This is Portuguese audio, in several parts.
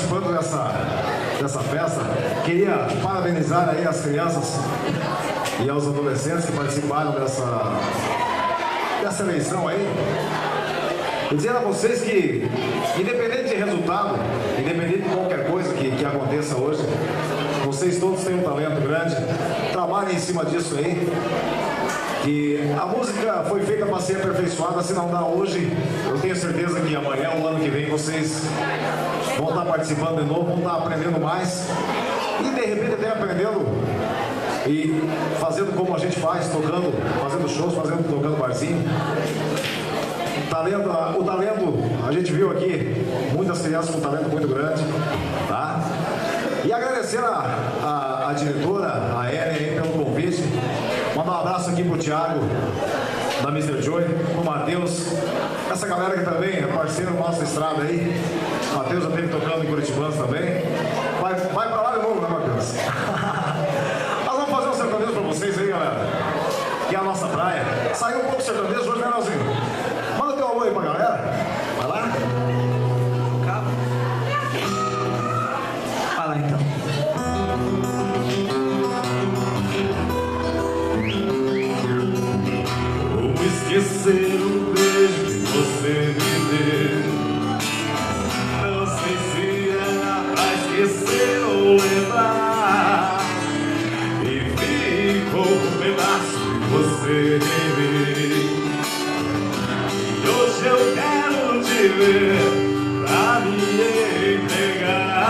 participando dessa festa. Queria parabenizar aí as crianças e aos adolescentes que participaram dessa eleição aí. E dizer a vocês que, independente de resultado, independente de qualquer coisa que aconteça hoje, vocês todos têm um talento grande, trabalhem em cima disso aí. Que a música foi feita para ser aperfeiçoada, se não dá hoje, eu tenho certeza que amanhã, o ano que vem, vocês vão estar participando de novo, vão estar aprendendo mais e de repente até aprendendo e fazendo como a gente faz, tocando, fazendo shows, tocando barzinho. O talento, a gente viu aqui muitas crianças com um talento muito grande, tá? E agradecer a diretora, a Ellen, aí, pelo convite. Mandar um abraço aqui pro Thiago, da Mr. Joy, pro Matheus, essa galera que também é parceiro nosso da estrada aí. O Matheus já esteve tocando em Curitibanos também. Vai pra lá de novo, né, Matheus? Nós vamos fazer um sertanejo pra vocês aí, galera. Que é a nossa praia. Saiu um pouco sertanejo hoje, né, Nelzinho? Manda teu alô aí pra galera. Vai lá. Cabo. Vai lá então. Esquecer o beijo que você me deu. Não sei se era pra esquecer ou lembrar. E ficou um pedaço que você me deu. E hoje eu quero te ver pra me entregar.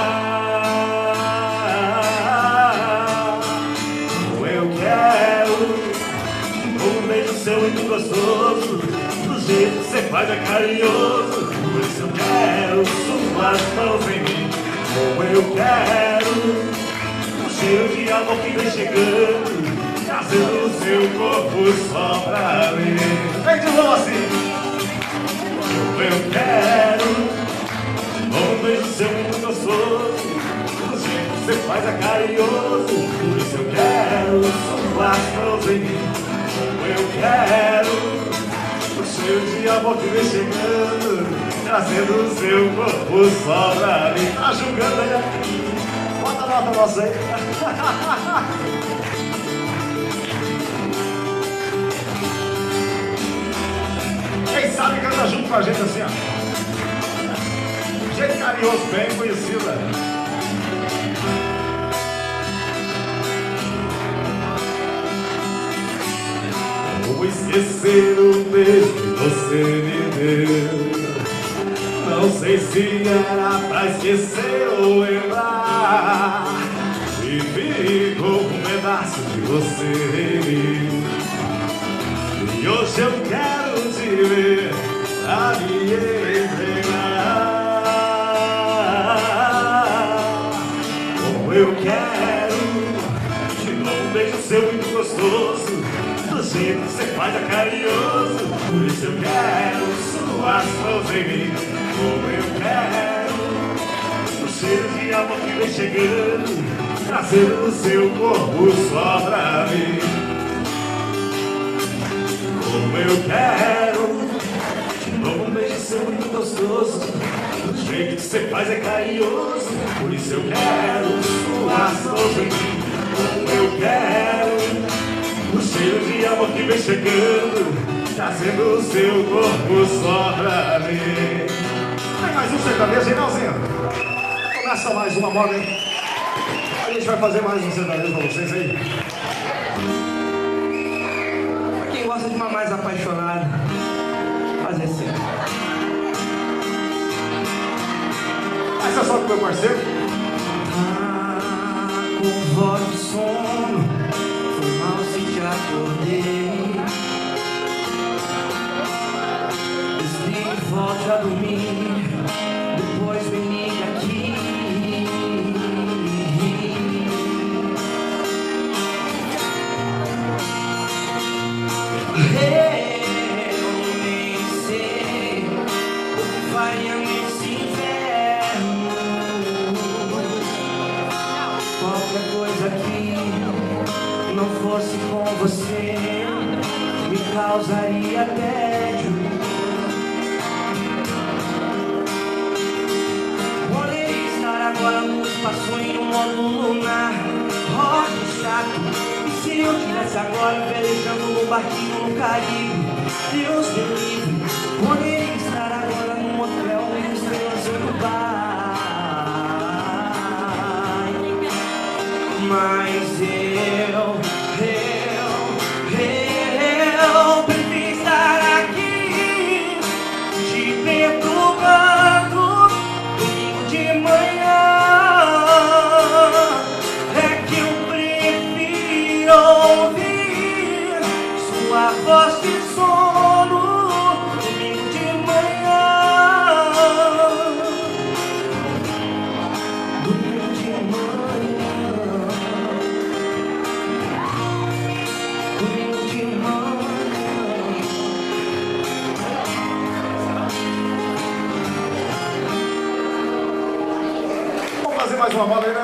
Eu quero um beijo seu muito gostoso, do jeito que você faz é carinhoso. Por isso eu quero suas mãos em mim. Como eu quero um cheiro de amor que vem chegando, trazendo o seu corpo só pra mim. Vem de novo assim. Como eu quero um beijo seu muito gostoso, do jeito que você faz é carinhoso. Por isso eu quero suas mãos em mim. Eu quero o cheiro de amor que vem chegando, trazendo o seu corpo só pra mim. Tá julgando aí? Bota a nota nossa aí. Quem sabe canta junto com a gente assim, ó. Gente carinhoso, bem conhecida. Vou esquecer o beijo que você me deu. Não sei se era pra esquecer ou lembrar. E ficou um pedaço de você. E hoje eu quero te ver pra me entregar. Como eu quero de novo um beijo seu muito gostoso, do jeito que você faz é carinhoso. Por isso eu quero suas mãos em mim. Como eu quero o cheiro de amor que vem chegando, trazendo o seu corpo só pra mim. Como eu quero de novo um beijo seu muito gostoso, do jeito que você faz é carinhoso. Por isso eu quero suas mãos em mim. Como eu quero o cheiro de amor que vem chegando, trazendo o seu corpo só pra mim. Tem mais um sertanejo aí, Nelzinho? Começa mais uma moda, hein? A gente vai fazer mais um sertanejo pra vocês aí. Pra quem gosta de uma mais apaixonada, fazer assim. Essa é só com o meu parceiro. Com voz de sono, foi mal se te acordei. Desligue e volte a dormir, depois me liga aqui. Eu nem sei o que faria nesse inverno. Qualquer coisa que não fosse com você me causaria tédio. Poderia estar passou em um modo lunar. Oh, que chato. E se eu tivesse agora velejando num barquinho no Caribe? Deus me livre, poderia estar agora num hotel em estrelas em Dubai. Mas eu prefiro estar aqui te perturbando domingo de manhã. É que eu prefiro ouvir sua voz de sono domingo de manhã. Domingo de manhã. Domingo de manhã. Vamos fazer mais uma moda aí, né?